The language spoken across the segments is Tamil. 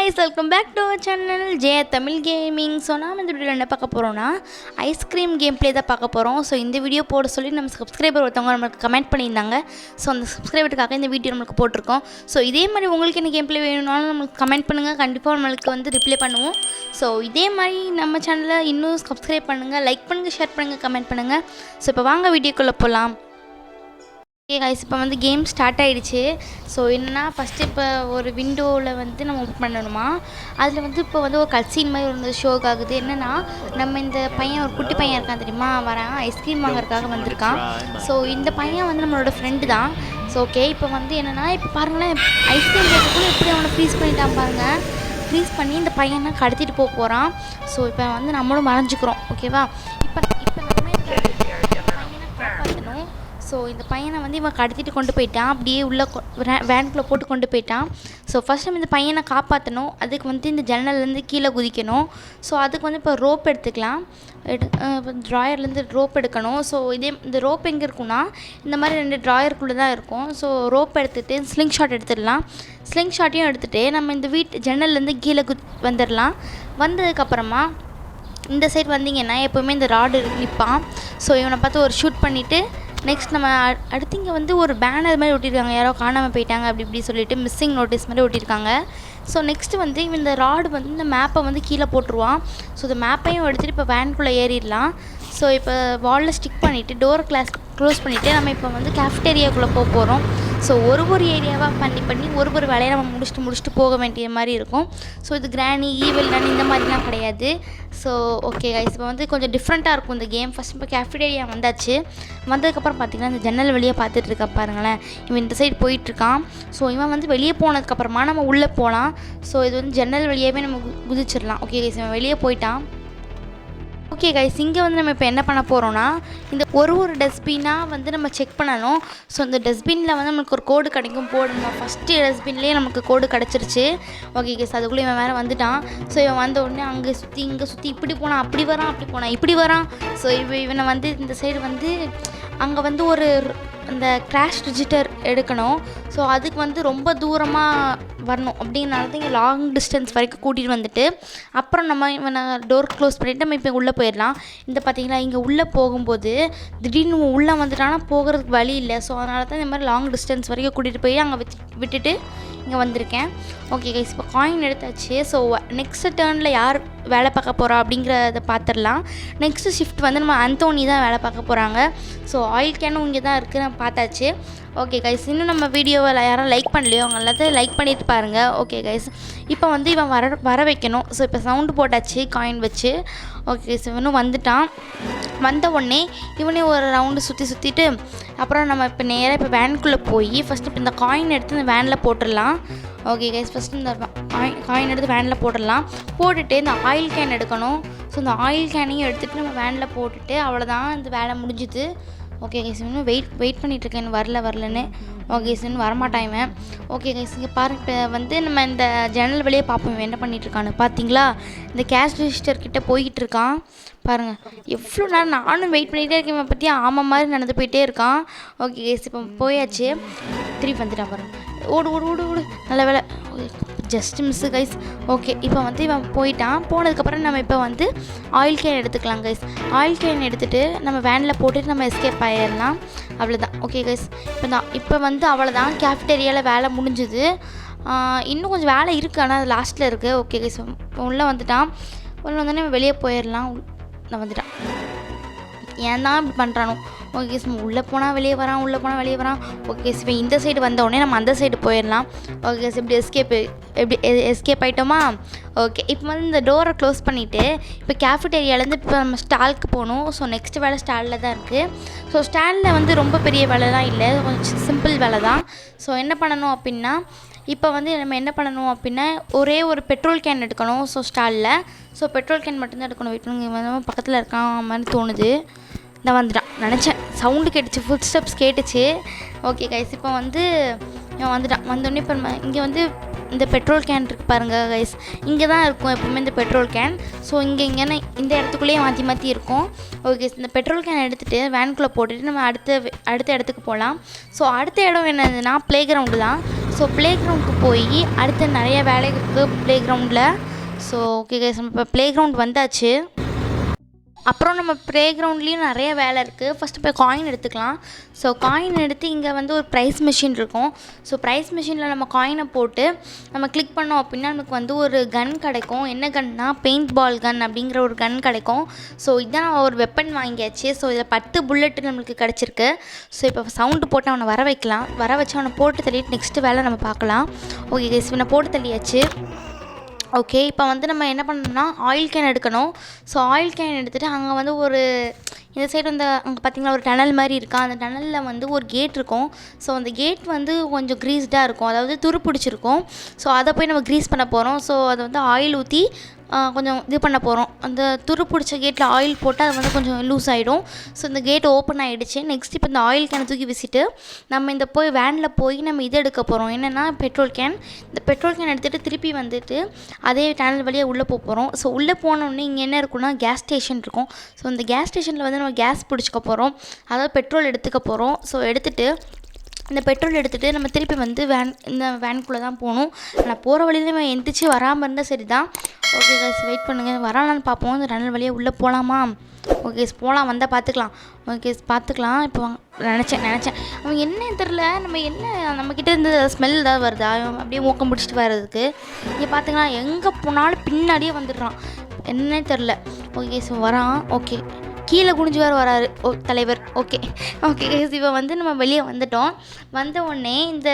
guys, welcome back to our channel Jay Tamil Gaming. So நாம இந்த வீடியோல என்ன பார்க்க போறோம்னா ஐஸ்கிரீம் கேம் ப்ளே தான் பார்க்க போறோம். ஸோ இந்த வீடியோ போட சொல்லி நம்ம சப்ஸ்கிரைபர் ஒருத்தவங்க நமக்கு கமெண்ட் பண்ணியிருந்தாங்க. ஸோ அந்த சப்ஸ்கிரைபருக்காக இந்த வீடியோ நமக்கு போட்டிருக்கோம். ஸோ இதே மாதிரி உங்களுக்கு என்ன கேம் ப்ளே வேணும்னாலும் நமக்கு கமெண்ட் பண்ணுங்கள், கண்டிப்பாக நம்மளுக்கு வந்து ரிப்ளை பண்ணுவோம். ஸோ இதே மாதிரி நம்ம சேனலை இன்னும் சப்ஸ்கிரைப் பண்ணுங்கள், லைக் பண்ணுங்கள், ஷேர் பண்ணுங்கள், கமெண்ட் பண்ணுங்கள். ஸோ இப்போ வாங்க வீடியோக்குள்ளே போகலாம். ஓகே கைஸ், இப்போ வந்து கேம் ஸ்டார்ட் ஆகிடுச்சு. ஸோ என்னென்னா ஃபஸ்ட்டு இப்போ ஒரு விண்டோவில் வந்து நம்ம ஓப்பன் பண்ணணுமா, அதில் வந்து இப்போ வந்து ஒரு கட்சீன் மாதிரி ஒரு ஷோக் ஆகுது. என்னென்னா நம்ம இந்த பையன் ஒரு குட்டி பையன் இருக்கான் தெரியுமா, வரான் ஐஸ்கிரீம் வாங்குறதுக்காக வந்திருக்கான். ஸோ இந்த பையன் வந்து நம்மளோட ஃப்ரெண்டு தான். ஸோ ஓகே, இப்போ வந்து என்னென்னா இப்போ பாருங்களேன், ஐஸ்கிரீம் கேட்கக்குள்ள எப்படி அவனை ஃப்ரீஸ் பண்ணிட்டான் பாருங்கள். ஃப்ரீஸ் பண்ணி இந்த பையனை கடத்திட்டு போகிறான். ஸோ இப்போ வந்து நம்மளும் மறைஞ்சிக்கிறோம். ஓகேவா, இப்போ நம்ம பையனை காப்பாற்றணும். ஸோ இந்த பையனை வந்து இவன் கடத்திட்டு கொண்டு போயிட்டான், அப்படியே உள்ளே வேனுக்குள்ளே போட்டு கொண்டு போயிட்டான். ஸோ ஃபஸ்ட் நம்ம இந்த பையனை காப்பாற்றணும். அதுக்கு வந்து இந்த ஜன்னல்லேருந்து கீழே குதிக்கணும். ஸோ அதுக்கு வந்து இப்போ ரோப் எடுத்துக்கலாம், ட்ராயர்லேருந்து ரோப் எடுக்கணும். ஸோ இந்த ரோப் எங்கே இருக்குன்னா இந்த மாதிரி 2 ட்ராயருக்குள்ளே தான் இருக்கும். ஸோ ரோப் எடுத்துகிட்டு ஸ்லிங் ஷாட் எடுத்துடலாம். ஸ்லிங் ஷாட்டையும் எடுத்துகிட்டு நம்ம இந்த ஜன்னல்லேருந்து கீழே வந்துடலாம். வந்ததுக்கப்புறமா இந்த சைடு வந்தீங்கன்னா எப்போவுமே இந்த ராடு நிற்பான். ஸோ இவனை பார்த்து ஒரு ஷூட் பண்ணிவிட்டு நெக்ஸ்ட் நம்ம அடுத்து இங்கே வந்து ஒரு பேனர் மாதிரி ஒட்டியிருக்காங்க, யாரோ காணாமல் போயிட்டாங்க அப்படி இப்படி சொல்லிட்டு மிஸ்ஸிங் நோட்டீஸ் மாதிரி ஒட்டியிருக்காங்க. ஸோ நெக்ஸ்ட்டு வந்து இந்த ராடு வந்து இந்த மேப்பை வந்து கீழே போட்டுருவான். ஸோ இந்த மேப்பையும் எடுத்துகிட்டு இப்போ வேனுக்குள்ளே ஏறிடலாம். ஸோ இப்போ வாலில் ஸ்டிக் பண்ணிவிட்டு டோர் க்ளோஸ் பண்ணிவிட்டு நம்ம இப்போ வந்து கேஃப்டேரியாக்குள்ளே போகிறோம். ஸோ ஒரு ஏரியாவாக பண்ணி ஒரு வேலையை நம்ம முடிச்சுட்டு போக வேண்டிய மாதிரி இருக்கும். ஸோ இது கிராணி ஈவில் ரன் இந்த மாதிரிலாம் கிடையாது. ஸோ ஓகே கைஸ், இப்போ வந்து கொஞ்சம் டிஃப்ரெண்ட்டாக இருக்கும் இந்த கேம். ஃபஸ்ட் இப்போ கேஃப்டேரியா வந்தாச்சு. வந்ததுக்கப்புறம் பார்த்திங்கன்னா இந்த ஜன்னல் வெளியே பார்த்துட்டு இருக்கா பாருங்களேன், இவன் இந்த சைடு போயிட்டுருக்கான். ஸோ இவன் வந்து வெளியே போனதுக்கப்புறமா நம்ம உள்ளே போகலாம். ஸோ இது வந்து ஜன்னல் வழியாகவே நம்ம குதிச்சிடலாம். ஓகே கைஸ், இவன் வெளியே போயிட்டான். ஓகே கைஸ், இங்கே வந்து நம்ம இப்போ என்ன பண்ண போகிறோன்னா இந்த ஒரு டஸ்ட்பினாக வந்து நம்ம செக் பண்ணணும். ஸோ இந்த டஸ்ட்பினில் வந்து நமக்கு ஒரு கோடு கிடைக்கும். போடணும் ஃபஸ்ட்டு டஸ்ட்பின்லேயே நமக்கு கோடு கிடச்சிருச்சு. ஓகே கைஸ், அதுக்குள்ளே இவன் வேறு வந்துட்டான். ஸோ இவன் வந்த உடனே அங்கே சுற்றி இங்கே சுற்றி இப்படி போனான், அப்படி வரான், அப்படி போனான், இப்படி வரான். ஸோ இவனை வந்து இந்த சைடு வந்து அங்கே வந்து ஒரு இந்த கிராஷ் ரிஜிஸ்டர் எடுக்கணும். ஸோ அதுக்கு வந்து ரொம்ப தூரமாக வரணும். அப்படின்னால தான் இங்கே லாங் டிஸ்டன்ஸ் வரைக்கும் கூட்டிகிட்டு வந்துட்டு அப்புறம் நம்ம இவனை டோர் க்ளோஸ் பண்ணிவிட்டு நம்ம இப்போ உள்ளே போயிடலாம். இந்த பார்த்தீங்களா, இங்கே உள்ளே போகும்போது திடீர்னு உள்ளே வந்துட்டானா போகிறதுக்கு வழி இல்லை. ஸோ அதனால தான் இந்த மாதிரி லாங் டிஸ்டன்ஸ் வரைக்கும் கூட்டிகிட்டு போய் அங்கே விட்டுட்டு இங்கே வந்திருக்கேன். ஓகே கைஸ், இப்போ காயின் எடுத்தாச்சு. ஸோ நெக்ஸ்ட் டேர்னில் யார் வேலை பார்க்க போகிறா அப்படிங்கிறத பார்த்துடலாம். நெக்ஸ்ட்டு ஷிஃப்ட் வந்து நம்ம அந்தோனி தான் வேலை பார்க்க போகிறாங்க. ஸோ ஆயில் கேனும் இங்கே தான் இருக்குது, நம்ம பார்த்தாச்சு. ஓகே கைஸ், இன்னும் நம்ம வீடியோவில் யாரும் லைக் பண்ணலையோ அவங்க எல்லாத்தையும் லைக் பண்ணிட்டு பாருங்கள். ஓகே கைஸ், இப்போ வந்து இவன் வர வைக்கணும். ஸோ இப்போ சவுண்டு போட்டாச்சு காயின் வச்சு. ஓகே கைஸ், இவனும் வந்துட்டான். வந்த உடனே இவனே ஒரு ரவுண்டு சுற்றிட்டு அப்புறம் நம்ம இப்போ நேராக இப்போ வேனுக்குள்ளே போய் ஃபஸ்ட்டு இப்போ இந்த காயின் எடுத்து இந்த வேனில் போட்டுடலாம். ஓகே கைஸ், ஃபஸ்ட்டு இந்த காயின் எடுத்து வேனில் போட்டுட்டு இந்த ஆயில் கேன் எடுக்கணும். ஸோ இந்த ஆயில் கேனையும் எடுத்துகிட்டு நம்ம வேனில் போட்டுட்டு அவ்வளோதான், இந்த வேலை முடிஞ்சுது. ஓகே கைஸ், இன்னும் வெயிட் பண்ணிகிட்ருக்கேன், வரலன்னு. ஓகே கைஸ், இன்னும் வரமாட்டாங்க. ஓகே கைஸ், இங்கே பாருங்க, இப்போ வந்து நம்ம இந்த ஜன்னல் வழியே பார்ப்போம் என்ன பண்ணிகிட்ருக்கான்னு. பார்த்தீங்களா, இந்த கேஷ் ரெஜிஸ்டர் கிட்டே போய்கிட்டு இருக்கான் பாருங்கள். எவ்வளோ நேரம் நானும் வெயிட் பண்ணிகிட்டே இருக்கேன், இவன் பற்றி ஆமாம் மாதிரி நடந்து போயிட்டே இருக்கான். ஓகே கைஸ், இப்போ போயாச்சு, திருப்பி வந்துட்டான் பாருங்கள். ஓடு நல்ல வேலை, ஜஸ்ட் மிஸ்ஸு கைஸ். ஓகே, இப்போ வந்து இவன் போனதுக்கப்புறம் நம்ம இப்போ வந்து ஆயில் கேன் எடுத்துக்கலாம் கைஸ். ஆயில் கேன் எடுத்துகிட்டு நம்ம வேனில் போட்டுட்டு நம்ம எஸ்கேப் ஆகிடலாம். அவ்வளோதான். ஓகே கைஸ், இப்போ வந்து அவ்வளோதான், கேஃப்டேரியாவில் வேலை முடிஞ்சுது. இன்னும் கொஞ்சம் வேலை இருக்குது, ஆனால் அது லாஸ்ட்டில் இருக்குது. ஓகே கைஸ், உள்ளே வந்துட்டான். உள்ளே வந்தோடனே வெளியே போயிடலாம். நான் வந்துட்டான், ஏன் தான் இப்படி பண்ணுறானோ. ஓகே ஸ், உள்ளே போனால் வெளியே வரான். ஓகே ஸ், இப்போ இந்த சைடு வந்த உடனே நம்ம அந்த சைடு போயிடலாம். ஓகே ஸ், எப்படி எஸ்கேப் ஆகிட்டோமா. ஓகே, இப்போ வந்து இந்த டோரை க்ளோஸ் பண்ணிவிட்டு இப்போ கேஃபிடேரியாவிலேருந்து இப்போ நம்ம ஸ்டாலுக்கு போகணும். ஸோ நெக்ஸ்ட் வேலை ஸ்டாலில் தான் இருக்குது. ஸோ ஸ்டாலில் வந்து ரொம்ப பெரிய வேலைலாம் இல்லை, கொஞ்சம் சிம்பிள் வேலை தான். ஸோ என்ன பண்ணணும் அப்படின்னா இப்போ வந்து நம்ம என்ன பண்ணணும் அப்படின்னா ஒரே ஒரு பெட்ரோல் கேன் எடுக்கணும். ஸோ ஸ்டாலில் பெட்ரோல் கேன் மட்டும்தான் எடுக்கணும். வெயிட் பண்ணுங்க, பக்கத்தில் இருக்கான் மாதிரி தோணுது. நான் வந்துட்டான் நினச்சேன், சவுண்டு கேட்டுச்சு, ஃபுட் ஸ்டெப்ஸ் கேட்டுச்சு. ஓகே கைஸ், இப்போ வந்து இவன் வந்துட்டான். வந்தோடனே இப்போ நம்ம இங்கே வந்து இந்த பெட்ரோல் கேன் இருக்குது பாருங்கள் கைஸ், இங்கே தான் இருக்கும் எப்போவுமே இந்த பெட்ரோல் கேன். ஸோ இங்கேன்னு இந்த இடத்துக்குள்ளேயே மாற்றி இருக்கும். ஓகே, இந்த பெட்ரோல் கேன் எடுத்துகிட்டு வேனுக்குள்ளே போட்டுட்டு நம்ம அடுத்த இடத்துக்கு போகலாம். ஸோ அடுத்த இடம் என்னதுன்னா ப்ளே கிரவுண்டு தான். ஸோ ப்ளே கிரவுண்டுக்கு போய் அடுத்து நிறைய வேலை இருக்குது ப்ளே கிரவுண்டில். ஸோ ஓகே கைஸ், நம்ம இப்போ ப்ளே கிரவுண்ட் வந்தாச்சு. அப்புறம் நம்ம ப்ளே கிரவுண்ட்லேயும் நிறைய வேலை இருக்குது. ஃபஸ்ட்டு போய் காயின் எடுத்துக்கலாம். ஸோ காயின் எடுத்து இங்கே வந்து ஒரு ப்ரைஸ் மிஷின் இருக்கும். ஸோ ப்ரைஸ் மிஷினில் நம்ம காயினை போட்டு நம்ம கிளிக் பண்ணோம் அப்படின்னா நமக்கு வந்து ஒரு கன் கிடைக்கும். என்ன கன்னா பெயிண்ட் பால் கன் அப்படிங்கிற ஒரு கன் கிடைக்கும். ஸோ இதுதான் ஒரு வெப்பன் வாங்கியாச்சு. ஸோ இதில் 10 புல்லெட்டு நம்மளுக்கு கிடச்சிருக்கு. ஸோ இப்போ சவுண்டு போட்டு அவனை வர வைக்கலாம். வர வச்சு அவனை போட்டு தள்ளிட்டு நெக்ஸ்ட்டு வேலை நம்ம பார்க்கலாம். ஓகே கைஸ், இவனை போட்டு தள்ளியாச்சு. ஓகே, இப்போ வந்து நம்ம என்ன பண்ணணும்னா ஆயில் கேன் எடுக்கணும். ஸோ ஆயில் கேன் எடுத்துகிட்டு அங்கே வந்து ஒரு இந்த சைடு வந்து அங்கே பார்த்திங்கன்னா ஒரு டனல் மாதிரி இருக்கா. அந்த டனலில் வந்து ஒரு கேட் இருக்கும். ஸோ அந்த கேட் வந்து கொஞ்சம் க்ரீஸ்டாக இருக்கும், அதாவது துரு பிடிச்சிருக்கும். ஸோ அதை போய் நம்ம க்ரீஸ் பண்ண போகிறோம். ஸோ அதை வந்து ஆயில் ஊற்றி கொஞ்சம் இது பண்ண போகிறோம். அந்த துரு பிடிச்ச கேட்டில் ஆயில் போட்டால் அது வந்து கொஞ்சம் லூஸ் ஆகிடும். ஸோ இந்த கேட் ஓப்பன் ஆகிடுச்சு. நெக்ஸ்ட் இப்போ இந்த ஆயில் கேனை தூக்கி வீசிட்டு நம்ம இந்த போய் வேனில் போய் நம்ம இது எடுக்க போகிறோம். என்னென்னா பெட்ரோல் கேன். இந்த பெட்ரோல் கேன் எடுத்துகிட்டு திருப்பி வந்துட்டு அதே டனல் வழியாக உள்ளே போக போகிறோம். ஸோ உள்ளே போனோடனே இங்கே என்ன இருக்குன்னா கேஸ் ஸ்டேஷன் இருக்கும். ஸோ இந்த கேஸ் ஸ்டேஷனில் வந்து நம்ம கேஸ் பிடிச்சிக்க போகிறோம், அதாவது பெட்ரோல் எடுத்துக்க போகிறோம். ஸோ எடுத்துகிட்டு இந்த பெட்ரோல் எடுத்துகிட்டு நம்ம திருப்பி வந்து இந்த வேனுக்குள்ளே தான் போகணும். நான் போகிற வழியில நம்ம எந்திரிச்சு வராமல் இருந்தால் சரி தான். ஓகே கைஸ், வெயிட் பண்ணுங்கள், வரானான்னு பார்ப்போம். இந்த டனல் வழியாக உள்ளே போகலாமா? ஓகே போகலாம், வந்தால் பார்த்துக்கலாம். ஓகே பார்த்துக்கலாம். இப்போ நினச்சேன் அவன் என்ன தெரில, நம்மக்கிட்ட இருந்து ஸ்மெல் ஏதாவது வருதா, அப்படியே மூக்கம் பிடிச்சிட்டு வர்றதுக்கு. இங்கே பார்த்துக்கலாம், எங்கே போனாலும் பின்னாடியே வந்துடுறான், என்னன்னே தெரில. ஓகே ஸோ வரான். ஓகே கீழே குனிஞ்சு வராரு தலைவர். ஓகே இப்போ வந்து நம்ம வெளியே வந்துட்டோம். வந்த உடனே இந்த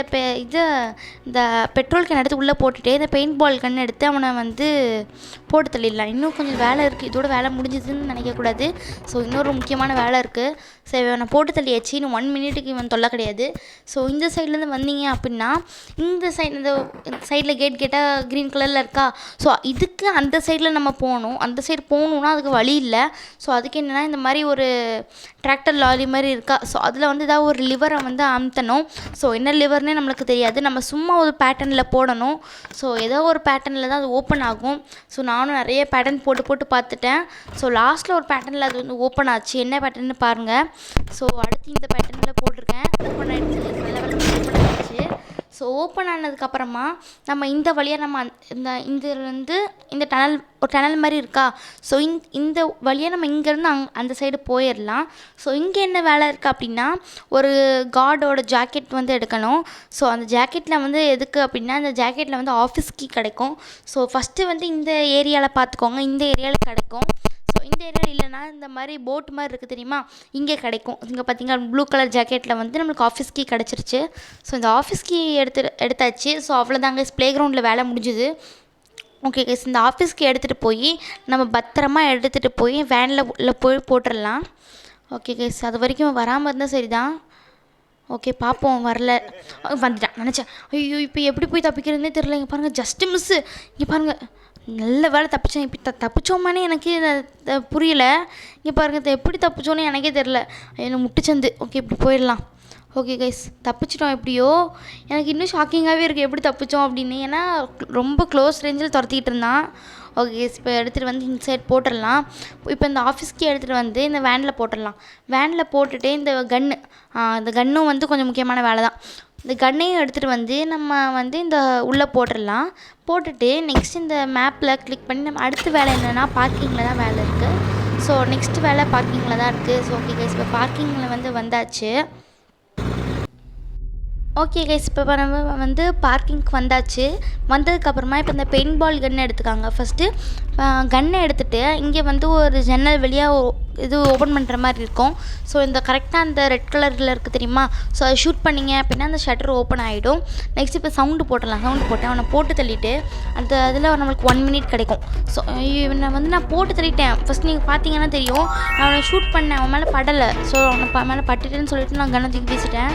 பெட்ரோல் கேன் எடுத்து உள்ளே போட்டுட்டு இந்த பெயிண்ட் பால் கன் எடுத்து அவனை வந்து போட்டு தள்ளிடலாம். இன்னும் கொஞ்சம் வேலை இருக்குது, இதோட வேலை முடிஞ்சதுன்னு நினைக்கக்கூடாது. ஸோ இன்னொரு முக்கியமான வேலை இருக்குது. சரி இவனை போட்டு தள்ளியாச்சு. இன்னும் 1 மினிட்டுக்கு இவன் தொல்லை கிடையாது. ஸோ இந்த சைட்லேருந்து வந்தீங்க அப்படின்னா இந்த சைடில் கேட்டால் க்ரீன் கலரில் இருக்கா. ஸோ இதுக்கு அந்த சைடில் நம்ம போகணும். அந்த சைடு போகணுன்னா அதுக்கு வழி இல்லை. ஸோ அதுக்கு என்னென்னா இந்த மாதிரி ஒரு டிராக்டர் லாரி மாதிரி இருக்கா. ஸோ அதில் வந்து ஏதாவது ஒரு லிவரை வந்து அமுத்தணும். ஸோ என்ன லிவர்னே நம்மளுக்கு தெரியாது, நம்ம சும்மா ஒரு பேட்டர்னில் போடணும். ஸோ ஏதோ ஒரு பேட்டர்னில் தான் அது ஓப்பன் ஆகும். ஸோ நானும் நிறைய பேட்டர்ன் போட்டு பார்த்துட்டேன். ஸோ லாஸ்ட்டில் ஒரு பேட்டர்னில் அது வந்து ஓப்பன் ஆச்சு. என்ன பேட்டர்ன்னு பாருங்கள். ஸோ அடுத்து இந்த பேட்டர்னில் போட்டிருக்கேன், ஓப்பன் ஆகிடுச்சு, நல்ல ஓப்பன் ஆகிடுச்சு. ஸோ ஓப்பன் ஆனதுக்கப்புறமா நம்ம இந்த வழியாக நம்ம இந்த இந்த டனல் மாதிரி இருக்கா. ஸோ இந்த வழியாக நம்ம இங்கேருந்து அந்த சைடு போயிடலாம். ஸோ இங்கே என்ன வேலை இருக்குது அப்படின்னா ஒரு கார்டோட ஜாக்கெட் வந்து எடுக்கணும். ஸோ அந்த ஜாக்கெட்டில் வந்து எதுக்கு அப்படின்னா இந்த ஜாக்கெட்டில் வந்து ஆஃபீஸ் கீ கிடைக்கும். ஸோ ஃபஸ்ட்டு வந்து இந்த ஏரியாவில் பார்த்துக்கோங்க, இந்த ஏரியாவில் கிடைக்கும். ஸோ இந்த ஏரியாவில் இல்லைனா இந்த மாதிரி போட் மாதிரி இருக்குது தெரியுமா, இங்கே கிடைக்கும். இங்கே பார்த்தீங்கன்னா ப்ளூ கலர் ஜாக்கெட்டில் வந்து நம்மளுக்கு ஆஃபீஸ் கீ கிடச்சிருச்சு. ஸோ இந்த ஆஃபீஸ் கீ எடுத்தாச்சு. ஸோ அவ்வளோதாங்க, ப்ளே கிரவுண்டில் வேலை முடிஞ்சுது. ஓகே கைஸ், இந்த ஆஃபீஸ்க்கு எடுத்துகிட்டு போய் நம்ம பத்திரமா எடுத்துகிட்டு போய் வேனில் போய் போட்டுடலாம். ஓகே கைஸ், அது வரைக்கும் வராமல் இருந்தால் சரி தான். ஓகே பார்ப்போம், வரல, வந்துட்டான் நினச்சேன். ஐயோ இப்போ எப்படி போய் தப்பிக்கிறதுனே தெரில. இங்கே பாருங்கள், ஜஸ்ட்டு மிஸ்ஸு. இங்கே பாருங்கள், நல்ல வேலை தப்பிச்சேன். இப்போ தப்பிச்சோமானே எனக்கே புரியல. இங்கே பாருங்கள், எப்படி தப்பிச்சோன்னே எனக்கே தெரில, எனக்கு முட்டுச்சந்து. ஓகே இப்படி போயிடலாம். ஓகே கைஸ், தப்பிச்சிட்டோம் எப்படியோ. எனக்கு இன்னும் ஷாக்கிங்காகவே இருக்குது எப்படி தப்பிச்சோம் அப்படின்னு. ஏன்னா ரொம்ப க்ளோஸ் ரேஞ்சில் துரத்திக்கிட்டு இருந்தான். ஓகே கைஸ், இப்போ எடுத்துகிட்டு வந்து இன்சைட் போட்டுடலாம். இப்போ இந்த ஆஃபீஸ்க்கு எடுத்துகிட்டு வந்து இந்த வேனில் போட்டுடலாம். வேனில் போட்டுட்டு இந்த கன்னும் வந்து கொஞ்சம் முக்கியமான வேலை தான். இந்த கன்னையும் எடுத்துகிட்டு வந்து நம்ம வந்து இந்த உள்ளே போட்டுடலாம். போட்டுட்டு நெக்ஸ்ட் இந்த மேப்பில் கிளிக் பண்ணி நம்ம அடுத்த வேலை என்னென்னா பார்க்கிங்கில் தான் வேலை இருக்குது. ஸோ நெக்ஸ்ட் வேலை பார்க்கிங்கில் தான் இருக்குது. ஸோ ஓகே கைஸ், இப்போ பார்க்கிங்கில் வந்தாச்சு. ஓகே கைஸ், இப்போ நம்ம வந்து பார்க்கிங்க்கு வந்தாச்சு. வந்ததுக்கப்புறமா இப்போ இந்த பெயிண்ட் பால் கன்னை எடுத்துக்காங்க. ஃபஸ்ட்டு கன்னை எடுத்துகிட்டு இங்கே வந்து ஒரு ஜன்னல் வழியாக இது ஓப்பன் பண்ணுற மாதிரி இருக்கும். ஸோ இந்த கரெக்டாக அந்த ரெட் கலரில் இருக்குது தெரியுமா, ஸோ அதை ஷூட் பண்ணிங்க அப்படின்னா அந்த ஷட்டர் ஓப்பன் ஆகிடும். நெக்ஸ்ட் இப்போ சவுண்டு போட்டலாம். சவுண்டு போட்டு அவனை போட்டு தள்ளிட்டு அந்த இதில் நம்மளுக்கு 1 மினிட் கிடைக்கும். ஸோ இவனை வந்து நான் போட்டு தள்ளிட்டேன். ஃபஸ்ட் நீங்கள் பார்த்தீங்கன்னா தெரியும், நான் அவனை ஷூட் பண்ணேன், அவன் மேலே படலை. ஸோ அவனை மேலே பட்டுட்டேன்னு சொல்லிட்டு நான் கன்னை தூக்கி வீசிட்டேன்.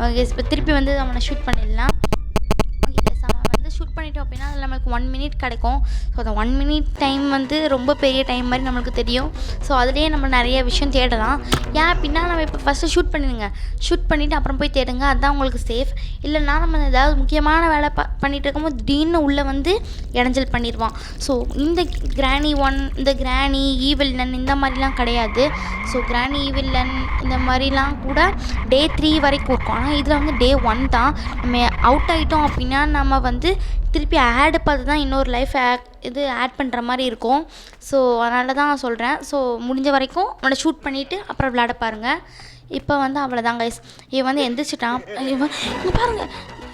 ஓகே இப்போ திருப்பி வந்து அவனை ஷூட் பண்ணிடலாம். ஓகே அவன் வந்து ஷூட் பண்ணிட்டு பண்ணிட்டோம் அப்படின்னா அதில் நம்மளுக்கு 1 மினிட் கிடைக்கும். ஸோ அந்த 1 மினிட் டைம் வந்து ரொம்ப பெரிய டைம் மாதிரி நம்மளுக்கு தெரியும். ஸோ அதுலேயே நம்ம நிறைய விஷயம் தேடலாம். ஏன் அப்படின்னா நம்ம இப்போ ஃபஸ்ட்டு ஷூட் பண்ணிடுங்க, ஷூட் பண்ணிவிட்டு அப்புறம் போய் தேடுங்க, அதுதான் உங்களுக்கு சேஃப். இல்லைன்னா நம்ம ஏதாவது முக்கியமான வேலை பண்ணிகிட்டு இருக்கும்போது திடீர்னு உள்ளே வந்து இடைஞ்சல் பண்ணிடுவான். ஸோ இந்த கிராணி 1, இந்த கிராணி ஈவில்லன் இந்த மாதிரிலாம் கிடையாது. ஸோ கிராணி ஈவில்லன் இந்த மாதிரிலாம் கூட டே 3 வரைக்கும் இருக்கும். ஆனால் இதில் வந்து டே 1 தான். நம்ம அவுட் ஆகிட்டோம் அப்படின்னா நம்ம வந்து திருப்பி ஆடு பார்த்து தான் இன்னொரு லைஃப் ஆட் பண்ணுற மாதிரி இருக்கும். ஸோ அதனால தான் நான் சொல்கிறேன். ஸோ முடிஞ்ச வரைக்கும் அவனை ஷூட் பண்ணிவிட்டு அப்புறம் விளையாட பாருங்கள். இப்போ வந்து அவ்வளோதான் கைஸ். இவன் வந்து எந்திரிச்சிட்டான்.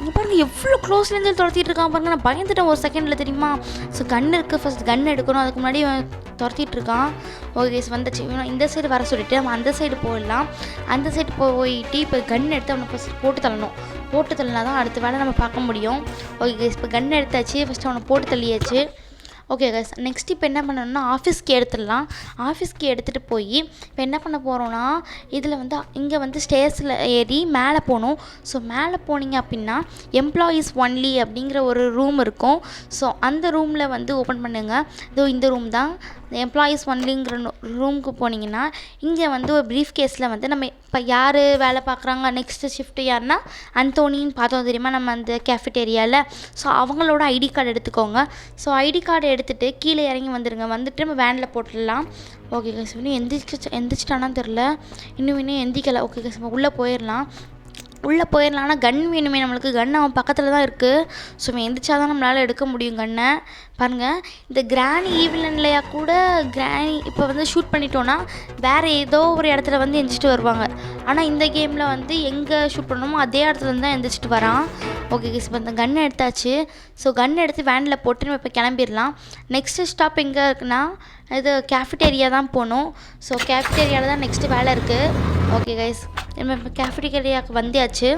இங்கே பாருங்கள் எவ்வளோ க்ளோஸ்லேருந்து துரத்திட்டு இருக்கான் பாருங்கள். நான் பயந்துட்டேன் ஒரு செகண்டில் தெரியுமா. ஸோ கன் இருக்குது, ஃபஸ்ட் கன் எடுக்கணும், அதுக்கு முன்னாடி துரத்திட்டு இருக்கான். ஓகே கைஸ் வந்துச்சு. இவன் இந்த சைடு வர சொல்லிவிட்டு நம்ம அந்த சைடு போயிடலாம். அந்த சைடு போயிட்டு இப்போ கன் எடுத்து அவனை ஃபஸ்ட் போட்டு தள்ளணும். போட்டு தள்ளினா தான் அடுத்த வேலை நம்ம பார்க்க முடியும். ஓகே கைஸ் இப்போ கன் எடுத்தாச்சு, ஃபஸ்ட்டு அவனை போட்டு தள்ளியாச்சு. ஓகே கைஸ் நெக்ஸ்ட் இப்போ என்ன பண்ணணும்னா ஆஃபீஸ்க்கு எடுத்துடலாம். ஆஃபீஸ்க்கு எடுத்துகிட்டு போய் இப்போ என்ன பண்ண போகிறோன்னா இதில் வந்து இங்கே வந்து ஸ்டேர்ஸில் ஏறி மேலே போகணும். ஸோ மேலே போனீங்க அப்படின்னா எம்ப்ளாயீஸ் ஒன்லி அப்படிங்கிற ஒரு ரூம் இருக்கும். ஸோ அந்த ரூமில் வந்து ஓப்பன் பண்ணுங்கள். இதோ இந்த ரூம் தான் எம்ப்ளாயீஸ் ஒன்லிங்கிற ரூமுக்கு போனீங்கன்னா இங்கே வந்து ஒரு ப்ரீஃப் கேஸில் வந்து நம்ம இப்போ யார் வேலை பார்க்குறாங்க நெக்ஸ்ட்டு ஷிஃப்ட்டு யாருன்னா அந்தோனின்னு பார்த்தோம் தெரியுமா நம்ம அந்த கேஃபிட்டேரியாவில். ஸோ அவங்களோட ஐடி கார்டு எடுத்துக்கோங்க. ஸோ ஐடி கார்டு எடுத்துகிட்டு கீழே இறங்கி வந்துடுங்க. வந்துட்டு நம்ம வேனில் போட்டுடலாம். ஓகே கைஸ் இன்னும் எந்திரிச்சிட்டானான்னு தெரில, இன்னும் எந்திரிக்கலை. ஓகே கைஸ் நம்ம உள்ளே போயிடலாம். ஆனால் கன் வேணுமே நம்மளுக்கு. கன் அவன் பக்கத்தில் தான் இருக்குது. ஸோ அவன் எந்திரிச்சா தான் நம்மளால் எடுக்க முடியும் கன்னை. பாருங்கள் இந்த கிராணி ஈவிலன்லையா கூட கிராணி இப்போ வந்து ஷூட் பண்ணிட்டோன்னா வேறு ஏதோ ஒரு இடத்துல வந்து எந்திரிச்சிட்டு வருவாங்க. ஆனால் இந்த கேமில் வந்து எங்கே ஷூட் பண்ணணுமோ அதே இடத்துல தான் எந்திரிச்சிட்டு வரான். ஓகே கைஸ் இப்போ இந்த கன்னை எடுத்தாச்சு. ஸோ கன் எடுத்து வேனில் போட்டு நம்ம இப்போ கிளம்பிடலாம். நெக்ஸ்ட்டு ஸ்டாப் எங்கே இருக்குன்னா இது கேஃபிட்டேரியா தான் போகணும். ஸோ கேஃபிட்டேரியாவில் தான் நெக்ஸ்ட்டு வேலை இருக்குது. ஓகே கைஸ் நம்ம இப்போ கேஃபிட்டேரியாவுக்கு வந்தாச்சு.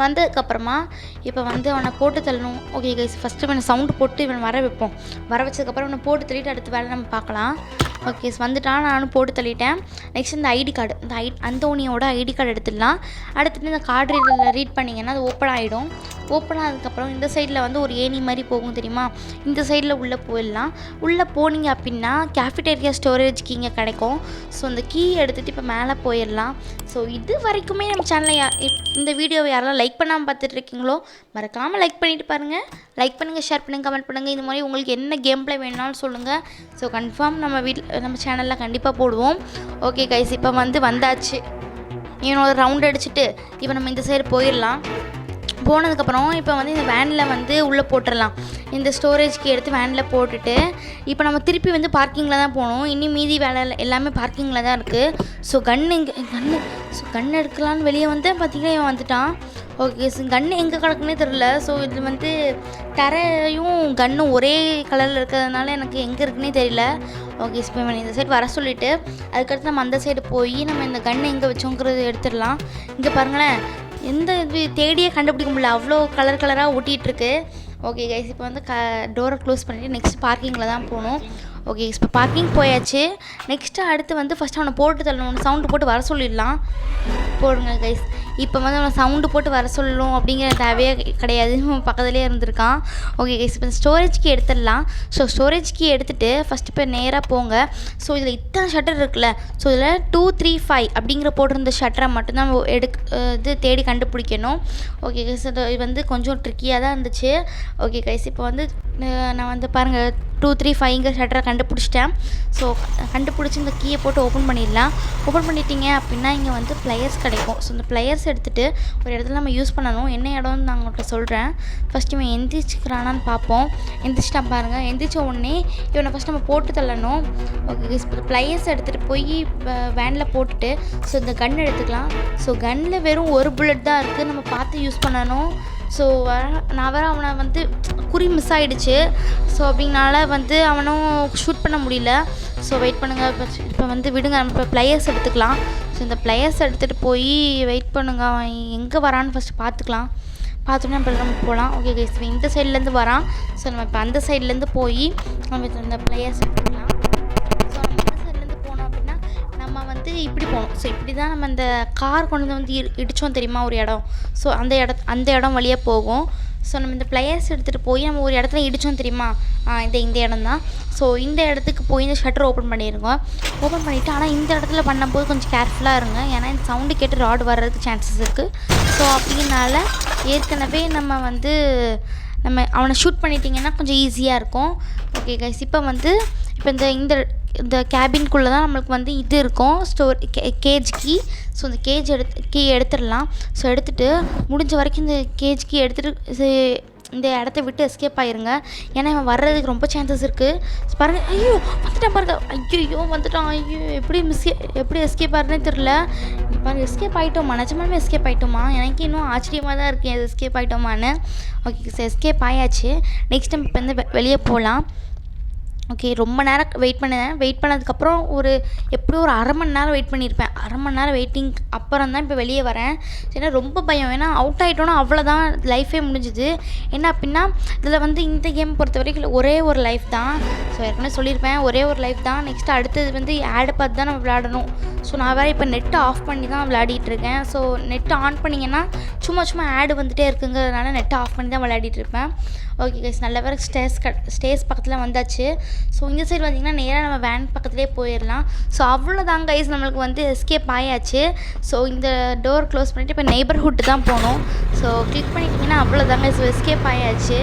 வந்ததுக்கப்புறமா இப்போ வந்து அவனை போட்டு தள்ளணும். ஓகே கைஸ் ஃபஸ்ட்டு இவனை சவுண்டு போட்டு இவனை வர வைப்போம். வர வச்சதுக்கப்புறம் இவனை போட்டு தள்ளிட்டு அடுத்த வேலை நம்ம பார்க்கலாம். ஓகே வந்துட்டான், நானும் போட்டு தள்ளிட்டேன். நெக்ஸ்ட் இந்த ஐடி கார்டு, இந்த அந்தோனியோட ஐடி கார்டு எடுத்துடலாம். அடுத்துட்டு இந்த கார்டு ரீட் பண்ணிங்கன்னா அது ஓப்பன் ஆகிடும். ஓப்பன் ஆனதுக்கப்புறம் இந்த சைடில் வந்து ஒரு ஏணி மாதிரி போகும் தெரியுமா, இந்த சைடில் உள்ளே போயிடலாம். உள்ளே போனீங்க அப்படின்னா கேஃபிட்டேரியா ஸ்டோரேஜ் கீங்க கிடைக்கும். ஸோ அந்த கீ எடுத்துகிட்டு இப்போ மேலே போயிடலாம். ஸோ இது வரைக்குமே நம்ம சேனலில் இந்த வீடியோவை யாரெல்லாம் லைக் பண்ணாமல் பார்த்துட்டு இருக்கீங்களோ மறக்காமல் லைக் பண்ணிவிட்டு பாருங்கள். லைக் பண்ணுங்கள், ஷேர் பண்ணுங்கள், கமெண்ட் பண்ணுங்கள். இது மாதிரி உங்களுக்கு என்ன கேம் ப்ளே வேணுனாலும் சொல்லுங்கள். ஸோ கன்ஃபார்ம் நம்ம சேனலில் கண்டிப்பாக போடுவோம். ஓகே கைஸ் இப்போ வந்தாச்சு. இவனோட ரவுண்ட் அடிச்சுட்டு இப்போ நம்ம இந்த சைடு போயிடலாம். போனதுக்கப்புறம் இப்போ வந்து இந்த வேனில் வந்து உள்ளே போட்டுடலாம். இந்த ஸ்டோரேஜ்க்கு எடுத்து வேனில் போட்டுட்டு இப்போ நம்ம திருப்பி வந்து பார்க்கிங்கில் தான் போகணும். இன்னும் மீதி வேலை எல்லாமே பார்க்கிங்கில் தான் இருக்குது. ஸோ கன்று எடுக்கலான்னு வெளியே வந்து பார்த்திங்கன்னா இவன் வந்துட்டான். ஓகே ஸோ கன்று எங்கே கிடக்குன்னே தெரில. ஸோ இது வந்து தரையும் கன்னும் ஒரே கலரில் இருக்கிறதுனால எனக்கு எங்கே இருக்குன்னே தெரியல. ஓகே ஸோ இப்போ இந்த சைடு வர சொல்லிவிட்டு அதுக்கடுத்து நம்ம அந்த சைடு போய் நம்ம இந்த கன்று எங்கே வச்சோங்கிறது எடுத்துடலாம். இங்கே பாருங்களேன், எந்த இது தேடியே கண்டுபிடிக்க முடியல, அவ்வளோ கலராக ஒட்டிகிட்ருக்கு. ஓகே கைஸ் இப்போ வந்து டோரை க்ளோஸ் பண்ணிவிட்டு நெக்ஸ்ட் பார்க்கிங்கில் தான் போகணும். ஓகே இப்போ பார்க்கிங் போயாச்சு. நெக்ஸ்ட்டு அடுத்து வந்து ஃபஸ்ட்டு அவனை போட்டு தள்ளணும், சவுண்டு போட்டு வர சொல்லிடலாம். போடுங்க கைஸ். இப்போ வந்து அவனை சவுண்டு போட்டு வர சொல்லணும் அப்படிங்கிற தேவையே கிடையாது, பக்கத்துலேயே இருந்திருக்கான். ஓகே கைஸ் இப்போ ஸ்டோரேஜ் கீ எடுத்துடலாம். ஸோ ஸ்டோரேஜ் கீ எடுத்துகிட்டு ஃபஸ்ட்டு இப்போ நேராக போங்க. ஸோ இதில் இத்தனை ஷட்டர் இருக்குல்ல, ஸோ இதில் 2, 3, 5 அப்படிங்கிற போட்டிருந்த ஷட்டரை மட்டும்தான் இது தேடி கண்டுபிடிக்கணும். ஓகே கைஸ் இது வந்து கொஞ்சம் ட்ரிக்கியாக தான் இருந்துச்சு. ஓகே கைஸ் இப்போ வந்து நான் வந்து பாருங்கள் 2, 3, 5ங்கிற ஷட்டரை கண்டுபிடிச்சிட்டேன். ஸோ கண்டுபிடிச்சி இந்த கீயை போட்டு ஓப்பன் பண்ணிடலாம். ஓப்பன் பண்ணிட்டீங்க அப்படின்னா இங்கே வந்து ப்ளையர்ஸ் கிடைக்கும். ஸோ இந்த ப்ளையர்ஸ் எடுத்துகிட்டு ஒரு இடத்துல நம்ம யூஸ் பண்ணணும். என்ன இடம்னு நான் உங்கள்கிட்ட சொல்கிறேன். ஃபஸ்ட்டு இவன் எந்திரிச்சிக்கிறானான்னு பார்ப்போம். எந்திரிச்சிட்டான் பாருங்கள். எந்திரிச்ச உடனே இவனை ஃபஸ்ட் நம்ம போட்டு தள்ளணும். ஓகே ப்ளையர்ஸ் எடுத்துகிட்டு போய் வேனில் போட்டுட்டு ஸோ இந்த கன் எடுத்துக்கலாம். ஸோ கன்னில் வெறும் ஒரு புல்லட் தான் இருக்குது, நம்ம பார்த்து யூஸ் பண்ணணும். ஸோ அவனை வந்து குறி மிஸ் ஆகிடுச்சு. ஸோ அப்படிங்கனால வந்து அவனும் ஷூட் பண்ண முடியல. ஸோ வெயிட் பண்ணுங்கள். இப்போ வந்து விடுங்க, நம்ம இப்போ ப்ளையர்ஸ் எடுத்துக்கலாம். ஸோ இந்த ப்ளையர்ஸ் எடுத்துகிட்டு போய் வெயிட் பண்ணுங்கள், அவன் எங்கே வரான்னு ஃபஸ்ட்டு பார்த்துக்கலாம். பார்த்தோன்னே நம்ம போகலாம். ஓகே கைஸ் இந்த சைட்லேருந்து வரான். ஸோ நம்ம இப்போ அந்த சைட்லேருந்து போய் நம்ம இந்த ப்ளையர்ஸ் எடுத்துக்கலாம். ஸோ நம்ம இந்த சைட்லேருந்து போனோம் அப்படின்னா நம்ம வந்து இப்படி போகணும். ஸோ இப்படி தான் நம்ம இந்த கார் கொண்டு வந்து இடித்தோம் தெரியுமா ஒரு இடம். ஸோ அந்த இடம் வழியாக போகும். ஸோ நம்ம இந்த ப்ளையர்ஸ் எடுத்துகிட்டு போய் நம்ம ஒரு இடத்துல இடித்தோம் தெரியுமா, இந்த இடம் தான். ஸோ இந்த இடத்துக்கு போய் இந்த ஷட்டர் ஓப்பன் பண்ணிடுங்க. ஓப்பன் பண்ணிவிட்டு ஆனால் இந்த இடத்துல பண்ணும்போது கொஞ்சம் கேர்ஃபுல்லாக இருங்க, ஏன்னா இந்த சவுண்டு கேட்டு ராட் வர்றதுக்கு சான்சஸ் இருக்குது. ஸோ அப்படின்னால ஏற்கனவே நம்ம அவனை ஷூட் பண்ணிட்டிங்கன்னா கொஞ்சம் ஈஸியாக இருக்கும். ஓகே கைஸ், இப்போ இந்த கேபின்குள்ளே தான் நம்மளுக்கு இது இருக்கும், ஸ்டோர் கேஜ் கீ. ஸோ இந்த கீ எடுத்துடலாம். ஸோ எடுத்துகிட்டு முடிஞ்ச வரைக்கும் இந்த கேஜ் கீ எடுத்துகிட்டு இந்த இடத்த விட்டு எஸ்கேப் ஆகிருங்க, ஏன்னா இவன் வர்றதுக்கு ரொம்ப சான்சஸ் இருக்குது. பாருங்கள், ஐயோ வந்துட்டான் பாருங்கள், ஐயோ வந்துட்டான், ஐயோ எப்படி எஸ்கேப் ஆகிறதுனே தெரில. பாருங்கள், எஸ்கேப் ஆகிட்டோமா, நிஜமாலுமே எஸ்கேப் ஆகிட்டோமா, எனக்கு இன்னும் ஆச்சரியமாக தான் இருக்குது அது எஸ்கேப் ஆகிட்டோமான்னு. ஓகே சார், எஸ்கேப் ஆயாச்சு. நெக்ஸ்ட் டைம் இப்போ வெளியே போகலாம். ஓகே, ரொம்ப நேரம் வெயிட் பண்ணதுக்கப்புறம் எப்படியும் ஒரு அரை மணி நேரம் வெயிட் பண்ணியிருப்பேன். அரை மணி நேரம் வெயிட்டிங் அப்புறம் தான் இப்போ வெளியே வரேன். ஏன்னா ரொம்ப பயம், ஏன்னா அவுட் ஆகிட்டோன்னா அவ்வளோதான், லைஃபே முடிஞ்சுது. என்ன அப்படின்னா இதில் இந்த கேம் பொறுத்த வரைக்கும் ஒரே ஒரு லைஃப் தான். ஸோ ஏற்கனவே சொல்லியிருப்பேன், ஒரே ஒரு லைஃப் தான். நெக்ஸ்ட்டு அடுத்தது ஆடை பார்த்து தான் நம்ம விளையாடணும். ஸோ நான் வேறு இப்போ நெட்டை ஆஃப் பண்ணி தான் விளையாடிட்டுருக்கேன். ஸோ நெட்டை ஆன் பண்ணிங்கன்னா சும்மா ஆடு வந்துகிட்டே இருக்குங்கிறதுனால நெட்டை ஆஃப் பண்ணி தான் விளையாடிட்டுருப்பேன். ஓகே கைஸ், நல்ல வேறு ஸ்டேஸ் பக்கத்தில் வந்தாச்சு. ஸோ இந்த சைடு பார்த்திங்கன்னா நேராக நம்ம வேன் பக்கத்துலேயே போயிடலாம். ஸோ அவ்வளோதான் கைஸ், நம்மளுக்கு எஸ்கேப் ஆயாச்சு. ஸோ இந்த டோர் க்ளோஸ் பண்ணிவிட்டு இப்போ நெய்பர்ஹுட் தான் போகணும். ஸோ கிளிக் பண்ணிட்டிங்கன்னா அவ்வளோதாங்க, ஸோ எஸ்கேப் ஆயாச்சு.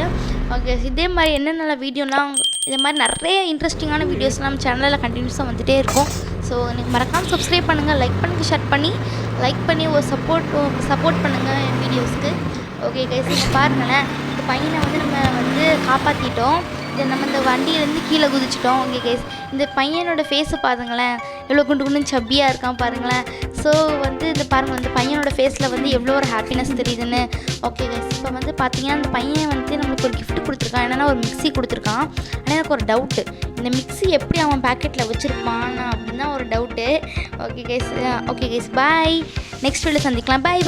ஓகே, இதே மாதிரி என்னென்ன வீடியோலாம், இதே மாதிரி நிறைய இன்ட்ரெஸ்டிங்கான வீடியோஸ்லாம் நம்ம சேனலில் கண்டினியூஸாக வந்துகிட்டே இருக்கும். ஸோ நீங்கள் மறக்காமல் சப்ஸ்கிரைப் பண்ணுங்கள், லைக் பண்ணுங்கள், ஷேர் பண்ணி ஒரு சப்போர்ட் பண்ணுங்கள் என் வீடியோஸ்க்கு. ஓகே கைஸ், இங்கே பாருங்களேன், இந்த பையனை நம்ம காப்பாற்றிட்டோம். நம்ம இந்த வண்டியிலேருந்து கீழே குதிச்சிட்டோம். ஓகே கைஸ், இந்த பையனோட ஃபேஸை பாருங்களேன், எவ்வளோ குண்டு சப்பியாக இருக்கான் பாருங்களேன். ஸோ இந்த பாருங்கள், இந்த பையனோட ஃபேஸில் எவ்வளோ ஒரு ஹாப்பினஸ் தெரியுதுன்னு. ஓகே கைஸ், இப்போ பார்த்தீங்கன்னா இந்த பையன் நம்மளுக்கு ஒரு கிஃப்ட் கொடுத்துருக்கான். என்னென்னா ஒரு மிக்ஸி கொடுத்துருக்கான். ஆனால் எனக்கு ஒரு டவுட்டு, இந்த மிக்ஸி எப்படி அவன் பேக்கெட்டில் வச்சுருப்பான் அப்படின்னு தான் ஒரு டவுட்டு. ஓகே கைஸ், பாய். நெக்ஸ்ட் வீடியோ சந்திக்கலாம். பாய்.